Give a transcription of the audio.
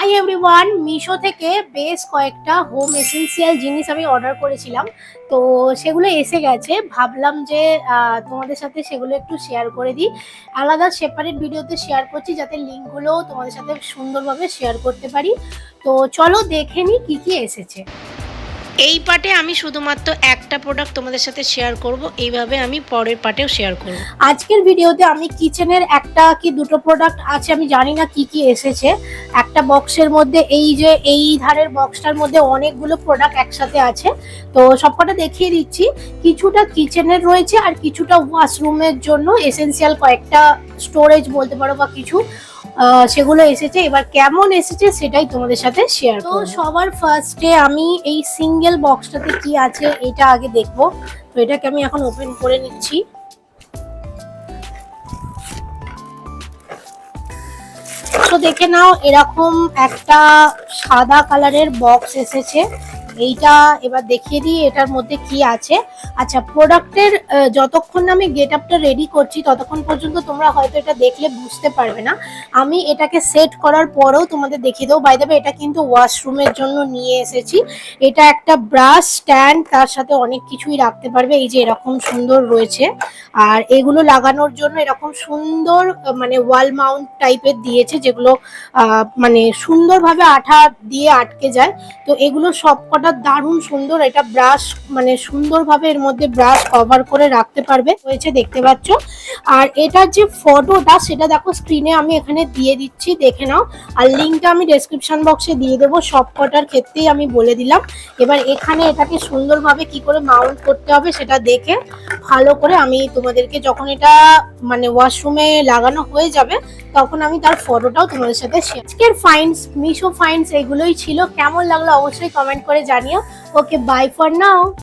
Hi everyone, Meesho থেকে বেশ কয়েকটা হোম এসেন্সিয়াল জিনিস আমি অর্ডার করেছিলাম। তো সেগুলো এসে গেছে, ভাবলাম যে তোমাদের সাথে সেগুলো একটু শেয়ার করে দিই। আলাদা সেপারেট ভিডিওতে শেয়ার করছি যাতে লিঙ্কগুলো তোমাদের সাথে সুন্দরভাবে শেয়ার করতে পারি। তো চলো দেখে নিই কি কি এসেছে। এই পার্টে আমি শুধুমাত্র একটা প্রোডাক্ট তোমাদের সাথে শেয়ার করব, এইভাবে আমি পরের পার্টেও শেয়ার করব। আজকের ভিডিওতে আমি কিচেনের একটা কি দুটো প্রোডাক্ট আছে, আমি জানি না কি কি এসেছে। একটা বক্সের মধ্যে এই ধারের বক্সটার মধ্যে অনেকগুলো প্রোডাক্ট একসাথে আছে। তো সবকটা দেখিয়ে দিচ্ছি। কিছুটা কিচেনের রয়েছে আর কিছুটা ওয়াশরুমের জন্য এসেনশিয়াল কয়েকটা স্টোরেজ বলতে পারো বা কিছু সেগুলো এসেছে। এবার কেমন এসেছে সেটাই তোমাদের সাথে শেয়ার করব। তো সবার ফার্স্টে আমি এই সিঙ্গেল বক্সটাতে কি আছে এটা আগে দেখবো। তো এটাকে আমি এখন ওপেন করে নিচ্ছি। তো দেখে নাও, এরকম একটা সাদা কালারের বক্স এসেছে। এইটা এবার দেখিয়ে দিই এটার মধ্যে কি আছে। আচ্ছা, প্রোডাক্টের যতক্ষণ আমি গেট আপটা রেডি করছি ততক্ষণ পর্যন্ত তোমরা হয়তো এটা দেখলে বুঝতে পারবে না। আমি এটাকে সেট করার পরেও তোমাদের দেখিয়ে দেবো। বাই দ্য ওয়ে, এটা কিন্তু ওয়াশরুমের জন্য নিয়ে এসেছি। এটা একটা ব্রাশ স্ট্যান্ড, তার সাথে অনেক কিছুই রাখতে পারবে। এই যে এরকম সুন্দর রয়েছে। আর এগুলো লাগানোর জন্য এরকম সুন্দর মানে ওয়াল মাউন্ট টাইপের দিয়েছে, যেগুলো মানে সুন্দরভাবে আঠা দিয়ে আটকে যায়। তো এগুলো সবকটা দারুণ সুন্দর। এটা ব্রাশ মানে সুন্দরভাবে এর মধ্যে ব্রাশ কভার করে রাখতে পারবে, হয়েছে দেখতে পাচ্ছ। আর এটার যে ফটোটা সেটা দেখো স্ক্রিনে আমি এখানে দিয়ে দিচ্ছি, দেখে নাও। আর লিঙ্কটা আমি ডেসক্রিপশন বক্সে দিয়ে দেবো। সবকটার ক্ষেত্রেই আমি বলে দিলাম। এবার এখানে এটাকে সুন্দরভাবে কি করে মাউন্ট করতে হবে সেটা দেখে ভালো করে আমি তোমাদেরকে, যখন এটা মানে ওয়াশরুমে লাগানো হয়ে যাবে তখন আমি তার ফটোটাও তোমাদের সাথে শেয়ার। আজকের ফাইন্ডস, মিশো ফাইন্ডস এগুলোই ছিল। কেমন লাগলো অবশ্যই কমেন্ট করে জানিও। ওকে, বাই ফর নাও।